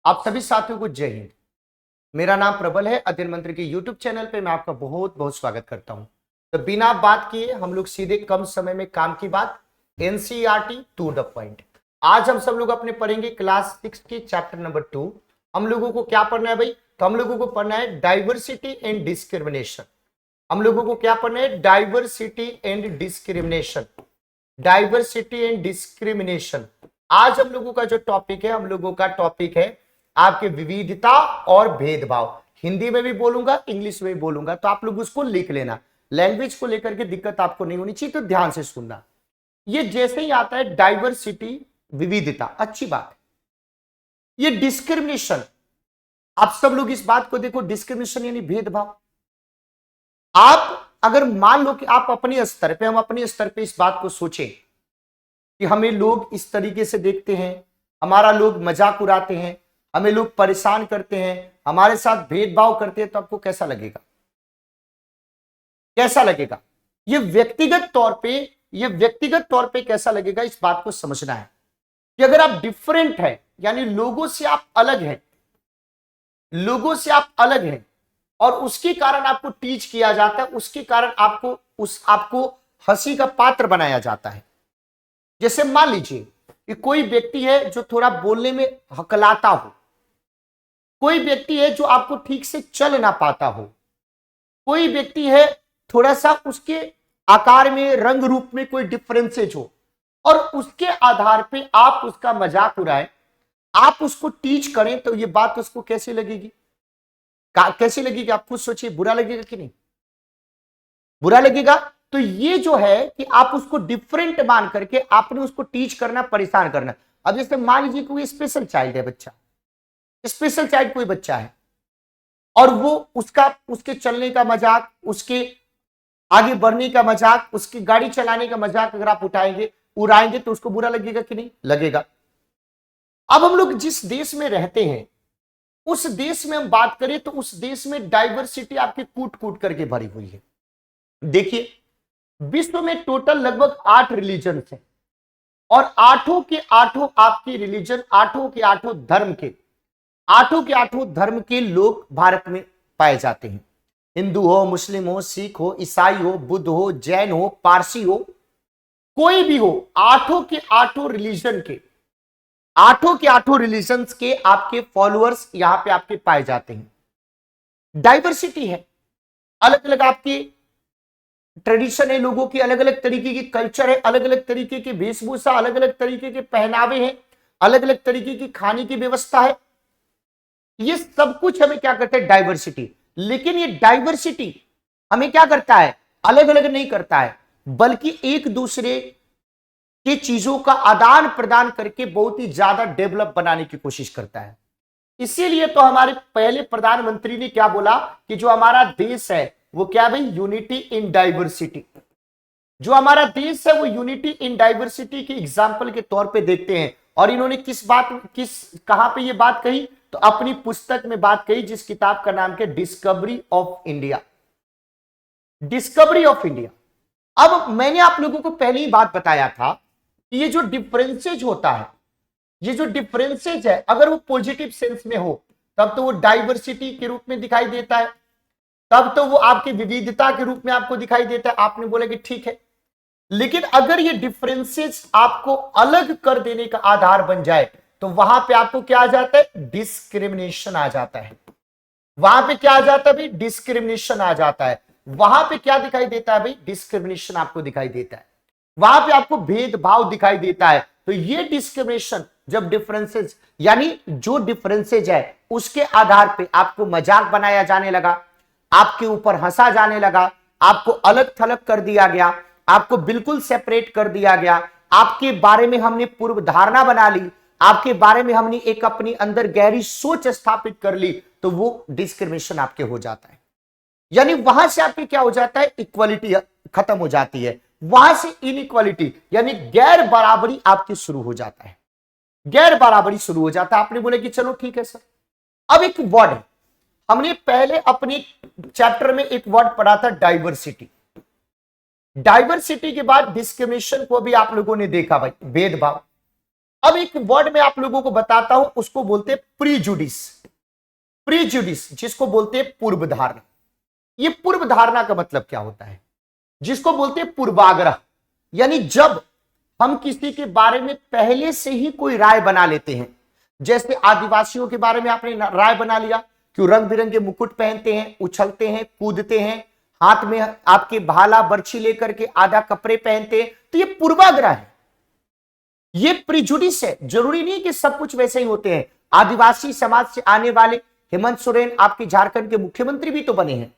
आप सभी साथियों को जय हिंद। मेरा नाम प्रबल है। अध्ययन मंत्र के यूट्यूब चैनल पे मैं आपका बहुत बहुत स्वागत करता हूं। तो बिना बात किए हम लोग सीधे कम समय में काम की बात, एनसीईआरटी टू द पॉइंट। आज हम सब लोग अपने पढ़ेंगे क्लास 6 के चैप्टर नंबर 2। हम लोगों को क्या पढ़ना है भाई? तो हम लोगों को पढ़ना है डाइवर्सिटी एंड डिस्क्रिमिनेशन। हम लोगों को क्या पढ़ना है? Diversity and discrimination. Diversity and discrimination. आज हम लोगों का जो टॉपिक है, हम लोगों का टॉपिक है आपके विविधता और भेदभाव। हिंदी में भी बोलूंगा, इंग्लिश में भी बोलूंगा, तो आप लोग उसको लिख लेना। लैंग्वेज को लेकर के दिक्कत आपको नहीं होनी चाहिए, तो ध्यान से सुनना। ये जैसे ही आता है डाइवर्सिटी, विविधता, अच्छी बात है। ये डिस्क्रिमिनेशन, आप सब लोग इस बात को देखो, डिस्क्रिमिनेशन यानी भेदभाव। आप अगर मान लो कि आप अपने स्तर पे, हम अपने स्तर पे इस बात को सोचें कि हमें लोग इस तरीके से देखते हैं, हमारा लोग मजाक उड़ाते हैं, हमें लोग परेशान करते हैं, हमारे साथ भेदभाव करते हैं, तो आपको कैसा लगेगा? कैसा लगेगा? ये व्यक्तिगत तौर पे कैसा लगेगा, इस बात को समझना है कि अगर आप डिफरेंट है, यानी लोगों से आप अलग हैं, लोगों से आप अलग हैं और उसके कारण आपको टीच किया जाता है, उसके कारण आपको हंसी का पात्र बनाया जाता है। जैसे मान लीजिए कि कोई व्यक्ति है जो थोड़ा बोलने में हकलाता हो, कोई व्यक्ति है जो आपको ठीक से चल ना पाता हो, कोई व्यक्ति है थोड़ा सा उसके आकार में, रंग रूप में कोई डिफरेंसेज हो, और उसके आधार पे आप उसका मजाक उड़ाएं, आप उसको टीच करें, तो ये बात उसको कैसी लगेगी? कैसी लगेगी? आप खुद सोचिए, बुरा लगेगा कि नहीं? बुरा लगेगा। तो ये जो है कि आप उसको डिफरेंट मान करके आपने उसको टीच करना, परेशान करना। अब जैसे मान लीजिए कोई स्पेशल चाइल्ड है, बच्चा, स्पेशल चाइल्ड कोई बच्चा है, और वो उसके चलने का मजाक, उसके आगे बढ़ने का मजाक, उसकी गाड़ी चलाने का मजाक अगर आप उड़ाएंगे तो उसको बुरा लगेगा कि नहीं लगेगा? अब हम लोग जिस देश में रहते हैं, उस देश में हम बात करें तो उस देश में डाइवर्सिटी आपकी कूट कूट करके भरी हुई है। देखिए, विश्व में टोटल लगभग 8 रिलीजन है, और आठों के आठों आपकी रिलीजन, आठों के आठों धर्म के लोग भारत में पाए जाते हैं। हिंदू हो, मुस्लिम हो, सिख हो, ईसाई हो, बुद्ध हो, जैन हो, पारसी हो, कोई भी हो, आठों के आठों रिलीजन के आपके फॉलोअर्स यहां पे आपके पाए जाते हैं। डाइवर्सिटी है, अलग अलग आपकी ट्रेडिशन है, लोगों की अलग अलग तरीके की कल्चर है, अलग अलग तरीके की वेशभूषा, अलग अलग तरीके के पहनावे हैं, अलग अलग तरीके की खाने की व्यवस्था है। ये सब कुछ हमें क्या करता है? डाइवर्सिटी। लेकिन ये डाइवर्सिटी हमें क्या करता है? अलग अलग नहीं करता है, बल्कि एक दूसरे के चीजों का आदान प्रदान करके बहुत ही ज्यादा डेवलप बनाने की कोशिश करता है। इसीलिए तो हमारे पहले प्रधानमंत्री ने क्या बोला कि जो हमारा देश है वो क्या भाई? Unity in diversity. जो हमारा देश है वो यूनिटी इन डाइवर्सिटी के एग्जाम्पल के तौर पे देखते हैं। और इन्होंने कहां पे ये बात कही? तो अपनी पुस्तक में बात कही, जिस किताब का नाम है discovery of India. Discovery of India. अब मैंने आप लोगों को पहले ही बात बताया था कि ये जो डिफरेंसेज होता है, ये जो डिफरेंसेज है, अगर वो पॉजिटिव सेंस में हो तब तो वो डाइवर्सिटी के रूप में दिखाई देता है, तब तो वो आपकी विविधता के रूप में आपको दिखाई देता है। आपने बोला कि ठीक है, लेकिन अगर ये डिफरेंसेस आपको अलग कर देने का आधार बन जाए तो वहां पे आपको क्या आ जाता है? डिस्क्रिमिनेशन आ जाता है। वहां पे क्या आ जाता है भाई? डिस्क्रिमिनेशन आ जाता है। वहां पे क्या दिखाई देता है भाई? डिस्क्रिमिनेशन आपको दिखाई देता है, वहां पे आपको भेदभाव दिखाई देता है। तो ये डिस्क्रिमिनेशन, जब डिफरेंसेस, यानी जो डिफरेंसेज है उसके आधार पे आपको मजाक बनाया जाने लगा, आपके ऊपर हंसा जाने लगा, आपको अलग थलग कर दिया गया, आपको बिल्कुल सेपरेट कर दिया गया, आपके बारे में हमने पूर्व धारणा बना ली, आपके बारे में हमने एक अपनी अंदर गहरी सोच स्थापित कर ली, तो वो डिस्क्रिमिनेशन आपके हो जाता है। यानी वहां से आपके क्या हो जाता है? इक्वालिटी खत्म हो जाती है, वहां से इनइक्वालिटी यानी गैर बराबरी आपकी शुरू हो जाता है, गैर बराबरी शुरू हो जाता है। आपने बोले कि चलो ठीक है सर। अब एक वर्ड है, हमने पहले अपने चैप्टर में एक वर्ड पढ़ा था, डाइवर्सिटी। डाइवर्सिटी के बाद डिस्क्रिमिनेशन को भी आप लोगों ने देखा भाई, भेदभाव। अब एक वर्ड में आप लोगों को बताता हूं, उसको बोलते हैं प्रीजुडिस। प्रीजुडिस जिसको बोलते हैं पूर्व धारणा। ये पूर्व धारणा का मतलब क्या होता है? जिसको बोलते हैं पूर्वाग्रह, यानी जब हम किसी के बारे में पहले से ही कोई राय बना लेते हैं। जैसे आदिवासियों के बारे में आपने राय बना लिया कि रंग बिरंगे मुकुट पहनते हैं, उछलते हैं, कूदते हैं, हाथ में आपके भाला बर्छी लेकर के आधा कपड़े पहनते हैं, तो ये पूर्वाग्रह है, ये प्रिजुडिस है। जरूरी नहीं कि सब कुछ वैसे ही होते हैं। आदिवासी समाज से आने वाले हेमंत सोरेन आपके झारखंड के मुख्यमंत्री भी तो बने हैं।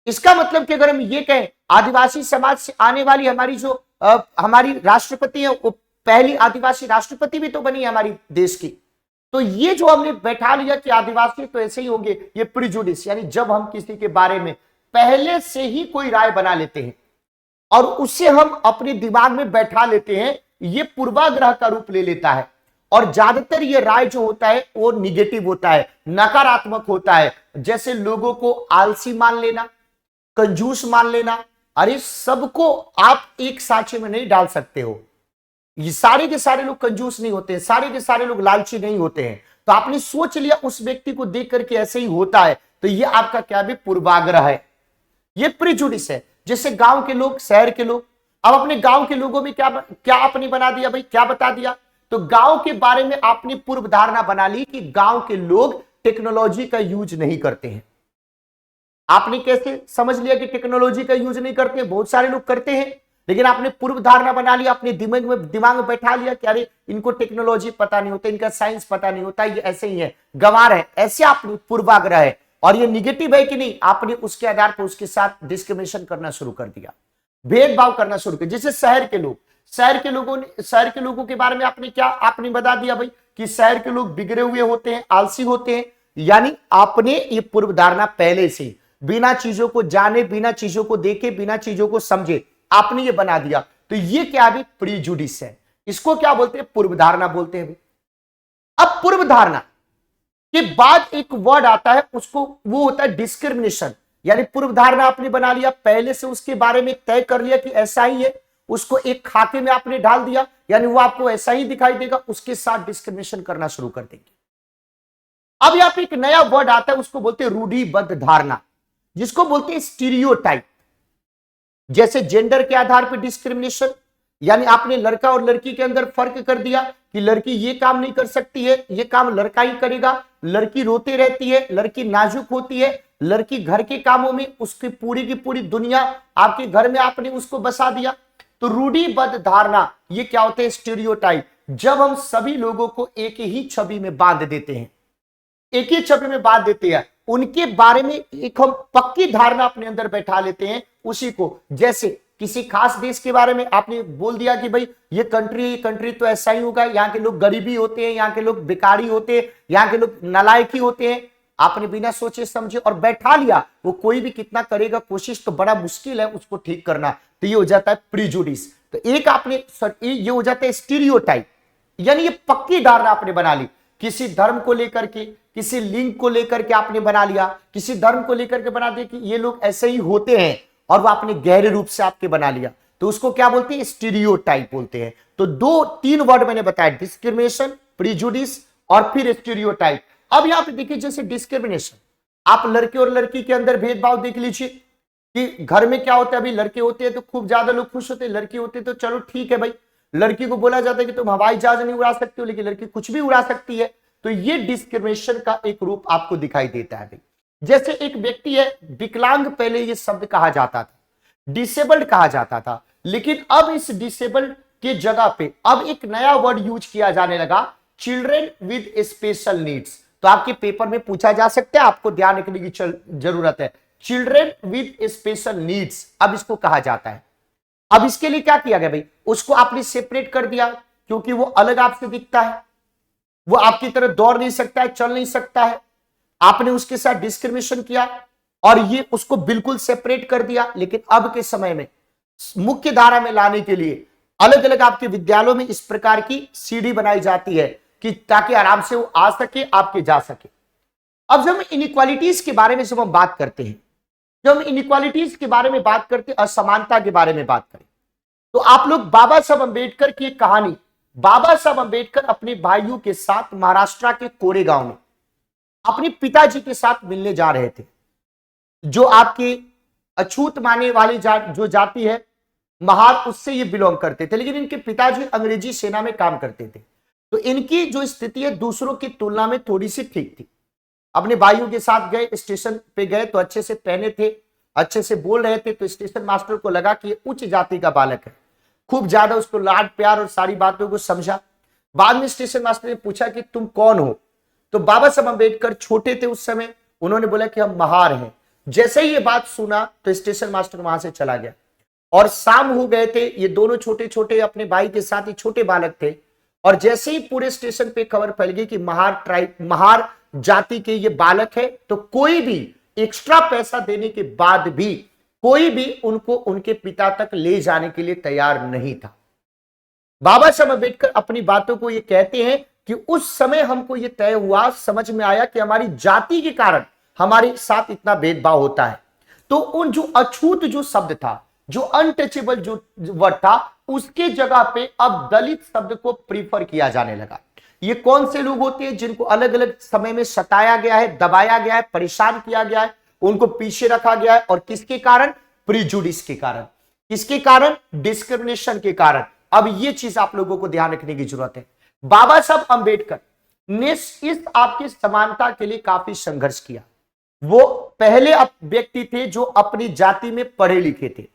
इसका मतलब कि अगर हम ये कहें आदिवासी समाज से आने वाली हमारी जो हमारी राष्ट्रपति है, वो पहली आदिवासी राष्ट्रपति भी तो बनी है हमारी देश की। तो ये जो हमने बैठा लिया कि आदिवासी तो ऐसे ही होंगे, ये प्रिजुडिस, यानी जब हम किसी के बारे में पहले से ही कोई राय बना लेते हैं और उसे हम अपने दिमाग में बैठा लेते हैं, ये पूर्वाग्रह का रूप ले लेता है। और ज्यादातर ये राय जो होता है वो निगेटिव होता है, नकारात्मक होता है। जैसे लोगों को आलसी मान लेना, कंजूस मान लेना। अरे सबको आप एक सांचे में नहीं डाल सकते हो। ये सारे के सारे लोग कंजूस नहीं होते हैं, सारे के सारे लोग लालची नहीं होते हैं। तो आपने सोच लिया उस व्यक्ति को देख करके ऐसे ही होता है, तो ये आपका क्या भी पूर्वाग्रह है, ये प्रिजुडिस है। जैसे गांव के लोग, शहर के लोग, अब अपने गांव के लोगों में क्या क्या आपने बना दिया भाई, क्या बता दिया? तो गांव के बारे में आपने पूर्व धारणा बना ली कि गांव के लोग टेक्नोलॉजी का यूज नहीं करते हैं। आपने कैसे समझ लिया कि टेक्नोलॉजी का यूज नहीं करते? बहुत सारे लोग करते हैं, लेकिन आपने पूर्व धारणा बना लिया, अपने दिमाग में बैठा लिया कि अरे इनको टेक्नोलॉजी पता नहीं होता, इनका साइंस पता नहीं होता, ये ऐसे ही है, गंवार है, ऐसे आपने पूर्वाग्रह है। और ये निगेटिव है कि नहीं, आपने उसके आधार पर उसके साथ डिस्क्रिमिनेशन करना शुरू कर दिया, भेदभाव करना शुरू किया। जैसे शहर के लोग, शहर के लोगों के बारे में आपने बता दिया भाई कि शहर के लोग बिगड़े हुए होते हैं, आलसी होते हैं। यानी आपने ये पूर्व धारणा पहले से बिना चीजों को जाने, बिना चीजों को देखे, बिना चीजों को समझे आपने ये बना दिया। तो ये क्या भी प्रीजुडिस है, इसको क्या बोलते हैं? पूर्व धारणा बोलते हैं। अब पूर्व धारणा के बाद एक वर्ड आता है, उसको वो होता है डिस्क्रिमिनेशन। यानी पूर्व धारणा आपने बना लिया, पहले से उसके बारे में तय कर लिया कि ऐसा ही है, उसको एक खाते में आपने डाल दिया, यानी वो आपको ऐसा ही दिखाई देगा, उसके साथ डिस्क्रिमिनेशन करना शुरू कर देंगे। अब यहां पे एक नया वर्ड आता है, उसको बोलते हैं रूढ़िबद्ध धारणा, जिसको बोलते हैं स्टीरियोटाइप। जैसे जेंडर के आधार पर डिस्क्रिमिनेशन, यानी आपने लड़का और लड़की के अंदर फर्क कर दिया कि लड़की ये काम नहीं कर सकती है, ये काम लड़का ही करेगा, लड़की रोती रहती है, लड़की नाजुक होती है, लड़की घर के कामों में उसकी पूरी की पूरी दुनिया आपके घर में आपने उसको बसा दिया। तो रूढ़िबद्ध धारणा ये क्या होते हैं? स्टीरियोटाइप। जब हम सभी लोगों को एक ही छवि में बांध देते हैं, एक ही छवि में बांध देते हैं, उनके बारे में एक हम पक्की धारणा अपने अंदर बैठा लेते हैं उसी को। जैसे किसी खास देश के बारे में आपने बोल दिया कि भाई ये कंट्री तो ऐसा ही होगा, यहाँ के लोग गरीबी होते हैं, यहाँ के लोग बेकारी होते हैं, यहाँ के लोग नालायकी होते हैं। आपने बिना सोचे समझे और बैठा लिया, वो कोई भी कितना करेगा कोशिश तो बड़ा मुश्किल है उसको ठीक करना। तो ये हो जाता है प्रीजुडिस। तो एक आपने ये हो जाता है स्टीरियोटाइप, यानी ये पक्की धारणा आपने बना ली। किसी धर्म को लेकर के, किसी लिंग को लेकर के आपने बना लिया, किसी धर्म को लेकर के बना दिया कि ये लोग ऐसे ही होते हैं, और वो आपने गहरे रूप से आपके बना लिया। तो उसको क्या बोलते हैं? स्टीरियोटाइप बोलते हैं। तो 2-3 वर्ड मैंने बताया, डिस्क्रिमिनेशन, प्रीजुडिस और फिर स्टीरियोटाइप। अब यहां पे देखिए, जैसे डिस्क्रिमिनेशन, आप लड़के और लड़की के अंदर भेदभाव देख लीजिए कि घर में क्या होता है। अभी लड़के होते हैं तो खूब ज्यादा लोग खुश होते हैं, लड़की होते हैं तो चलो ठीक है भाई। लड़की को बोला जाता है कि तुम हवाई जहाज नहीं उड़ा सकते हो, लेकिन लड़की कुछ भी उड़ा सकती है। तो ये डिस्क्रिमिनेशन का एक रूप आपको दिखाई देता है। जैसे एक व्यक्ति है विकलांग, पहले ये शब्द कहा जाता था, डिसेबल्ड कहा जाता था, लेकिन अब इस डिसेबल्ड के जगह पे अब एक नया वर्ड यूज किया जाने लगा, चिल्ड्रेन विद स्पेशल नीड्स। तो आपके पेपर में पूछा जा सकता है, आपको ध्यान रखने की जरूरत है। चिल्ड्रेन विद स्पेशल नीड्स अब इसको कहा जाता है। अब इसके लिए क्या किया गया भाई, उसको आपने सेपरेट कर दिया, क्योंकि वो अलग आपसे दिखता है, वो आपकी तरह दौड़ नहीं सकता है, चल नहीं सकता है। आपने उसके साथ डिस्क्रिमिनेशन किया और ये उसको बिल्कुल सेपरेट कर दिया। लेकिन अब के समय में मुख्य धारा में लाने के लिए अलग अलग आपके विद्यालयों में इस प्रकार की सीढ़ी बनाई जाती है कि ताकि आराम से वो आ सके, आपके जा सके। अब जब हम इनइक्वालिटीज के बारे में जब हम बात करते हैं, जब हम इनइक्वालिटीज के बारे में बात करते हैं, असमानता के बारे में बात करें, तो आप लोग बाबा साहब अंबेडकर की एक कहानी बाबा साहब अंबेडकर अपने भाइयों के साथ महाराष्ट्र के कोरेगांव में अपने पिताजी के साथ मिलने जा रहे थे। जो आपके अछूत माने वाली जो जाति है महार, उससे ये बिलोंग करते थे, लेकिन इनके पिताजी अंग्रेजी सेना में काम करते थे। तो इनकी जो स्थिति है दूसरों की तुलना में थोड़ी सी ठीक थी। अपने भाइयों के साथ गए, स्टेशन पे गए तो अच्छे से पहने थे, अच्छे से बोल रहे थे। तो स्टेशन मास्टर को लगा कि ये उच्च जाति का बालक है, खूब ज्यादा उसको लाड प्यार और सारी बातों को समझा। बाद में स्टेशन मास्टर ने पूछा कि तुम कौन हो? तो बाबा साहब अंबेडकर छोटे थे उस समय, उन्होंने बोला कि हम महार हैं। जैसे ही ये बात सुना तो स्टेशन मास्टर वहां से चला गया। और शाम हो गए थे, ये दोनों छोटे छोटे अपने भाई के साथ ही छोटे बालक थे। और जैसे ही पूरे स्टेशन पे खबर फैल गई कि महार जाति के ये बालक है, तो कोई भी एक्स्ट्रा पैसा देने के बाद भी कोई भी उनको उनके पिता तक ले जाने के लिए तैयार नहीं था। बाबा साहब अम्बेडकर अपनी बातों को ये कहते हैं कि उस समय हमको ये तय हुआ, समझ में आया कि हमारी जाति के कारण हमारे साथ इतना भेदभाव होता है। तो उन जो अछूत जो शब्द था, जो अनटचेबल जो वर्ड था, उसके जगह पे अब दलित शब्द को प्रीफर किया जाने लगा। ये कौन से लोग होते हैं जिनको अलग अलग समय में सताया गया है, दबाया गया है, परेशान किया गया है, उनको पीछे रखा गया है। और किसके कारण? प्रिजुडिस के कारण। किसके कारण? डिस्क्रिमिनेशन के कारण। अब ये चीज आप लोगों को ध्यान रखने की जरूरत है। बाबा साहब अंबेडकर ने इस आपकी समानता के लिए काफी संघर्ष किया। वो पहले व्यक्ति थे जो अपनी जाति में पढ़े लिखे थे,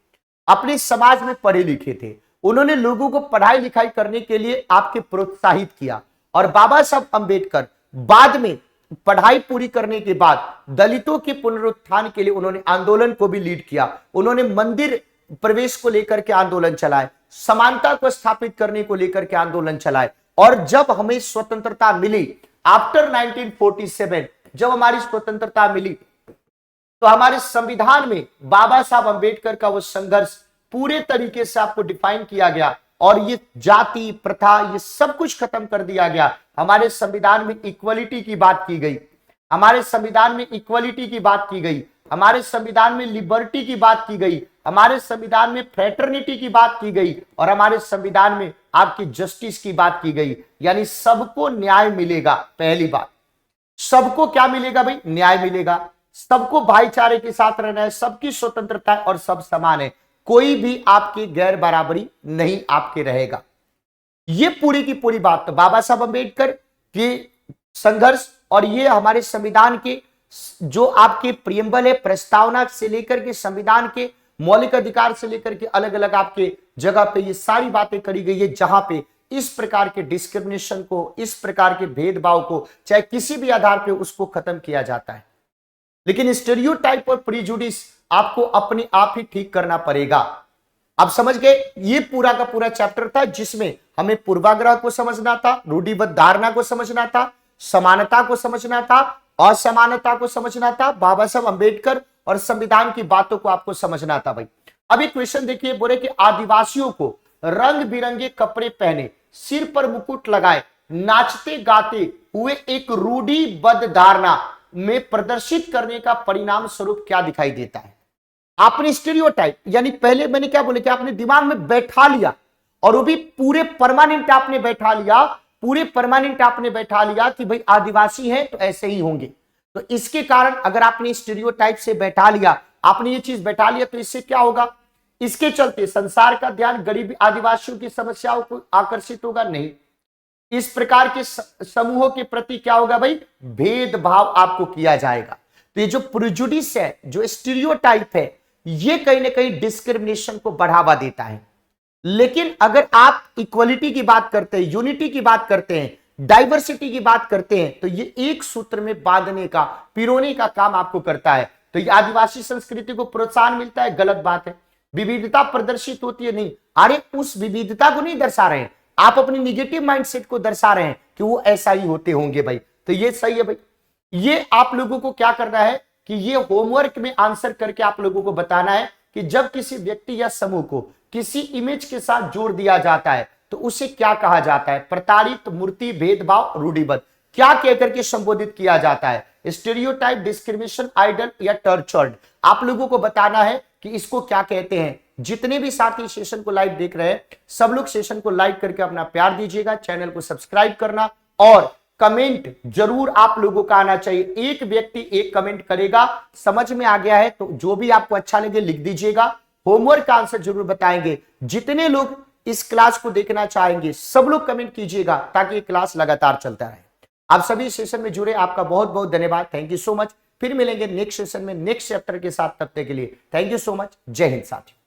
अपने समाज में पढ़े लिखे थे। उन्होंने लोगों को पढ़ाई लिखाई करने के लिए आपके प्रोत्साहित किया। और बाबा साहब अंबेडकर बाद में पढ़ाई पूरी करने के बाद दलितों के पुनरुत्थान के लिए उन्होंने आंदोलन को भी लीड किया। उन्होंने मंदिर प्रवेश को लेकर के आंदोलन चलाए, समानता को स्थापित करने को लेकर के आंदोलन चलाए। और जब हमें स्वतंत्रता मिली आफ्टर 1947, जब हमारी स्वतंत्रता मिली, तो हमारे संविधान में बाबा साहब अंबेडकर का वो संघर्ष पूरे तरीके से आपको डिफाइन किया गया। और ये जाति प्रथा ये सब कुछ खत्म कर दिया गया। हमारे संविधान में इक्वलिटी की बात की गई, हमारे संविधान में इक्वलिटी की बात की गई, हमारे संविधान में लिबर्टी की बात की गई, हमारे संविधान में फ्रेटर्निटी की बात की गई, और हमारे संविधान में आपकी जस्टिस की बात की गई। यानी सबको न्याय मिलेगा। पहली बात, सबको क्या मिलेगा भाई? न्याय मिलेगा। सबको भाईचारे के साथ रहना है, सबकी स्वतंत्रता है और सब समान है। कोई भी आपकी गैर बराबरी नहीं आपके रहेगा। ये पूरी की पूरी बात तो बाबा साहब अंबेडकर के संघर्ष और ये हमारे संविधान के जो आपके प्रियम्बल है, प्रस्तावना से लेकर के संविधान के मौलिक अधिकार से लेकर के अलग अलग आपके जगह पे ये सारी बातें करी गई है, जहां पे इस प्रकार के डिस्क्रिमिनेशन को, इस प्रकार के भेदभाव को, चाहे किसी भी आधार पे, उसको खत्म किया जाता है। लेकिन स्टेरियोटाइप और प्रीजुडिस आपको अपने आप ही ठीक करना पड़ेगा। आप समझ गए? ये पूरा का पूरा चैप्टर था जिसमें हमें पूर्वाग्रह को समझना था, रूढ़िबद्ध धारणा को समझना था, समानता को समझना था, असमानता को समझना था, बाबा साहब अंबेडकर और संविधान की बातों को आपको समझना था भाई। अभी क्वेश्चन देखिए, बोले कि आदिवासियों को रंग बिरंगे कपड़े पहने, सिर पर मुकुट लगाए, नाचते गाते हुए एक रूढ़िबद्ध धारणा में प्रदर्शित करने का परिणाम स्वरूप क्या दिखाई देता है? आपने स्टीरियोटाइप, यानी पहले मैंने क्या बोले कि आपने दिमाग में बैठा लिया, और वो भी पूरे परमानेंट आपने बैठा लिया, पूरे परमानेंट आपने बैठा लिया कि भाई आदिवासी हैं तो ऐसे ही होंगे। तो इसके कारण अगर आपने स्टीरियोटाइप से बैठा लिया, आपने ये चीज बैठा लिया, तो इससे क्या होगा? इसके चलते संसार का ध्यान गरीब आदिवासियों की समस्याओं को आकर्षित होगा नहीं। इस प्रकार के समूहों के प्रति क्या होगा भाई? भेदभाव आपको किया जाएगा। तो ये जो प्रिजुडिस है, जो स्टीरियोटाइप है, ये कहीं ना कहीं डिस्क्रिमिनेशन को बढ़ावा देता है। लेकिन अगर आप इक्वलिटी की बात करते हैं, यूनिटी की बात करते हैं, डाइवर्सिटी की बात करते हैं, तो ये एक सूत्र में बांधने का, पिरोने का काम आपको करता है। तो ये आदिवासी संस्कृति को प्रोत्साहन मिलता है, गलत बात है। विविधता प्रदर्शित होती है, नहीं, अरे उस विविधता को नहीं दर्शा रहे हैं आप, अपनी निगेटिव माइंडसेट को दर्शा रहे हैं कि वो ऐसा ही होते होंगे भाई। तो ये सही है भाई। ये आप लोगों को क्या करना है कि ये होमवर्क में आंसर करके आप लोगों को बताना है कि जब किसी व्यक्ति या समूह को किसी इमेज के साथ जोड़ दिया जाता है तो उसे क्या कहा जाता है? प्रताड़ित, मूर्ति, भेदभाव, रूढ़िबद्ध, क्या कहकर के संबोधित किया जाता है? स्टीरियोटाइप, डिस्क्रिमिनेशन, आइडल या टर्चर्ड। आप लोगों को बताना है कि इसको क्या कहते हैं। जितने भी साथी सेशन को लाइव देख रहे हैं सब लोग सेशन को लाइक करके अपना प्यार दीजिएगा, चैनल को सब्सक्राइब करना और कमेंट जरूर आप लोगों का आना चाहिए। एक व्यक्ति एक कमेंट करेगा, समझ में आ गया है तो जो भी आपको अच्छा लगे लिख दीजिएगा। होमवर्क का आंसर जरूर बताएंगे। जितने लोग इस क्लास को देखना चाहेंगे सब लोग कमेंट कीजिएगा ताकि ये क्लास लगातार चलता रहे। आप सभी सेशन में जुड़े, आपका बहुत बहुत धन्यवाद। Thank you so much. फिर मिलेंगे नेक्स्ट सेशन में नेक्स्ट चैप्टर के साथ, तब तक के लिए थैंक यू सो मच। जय हिंद साथियों।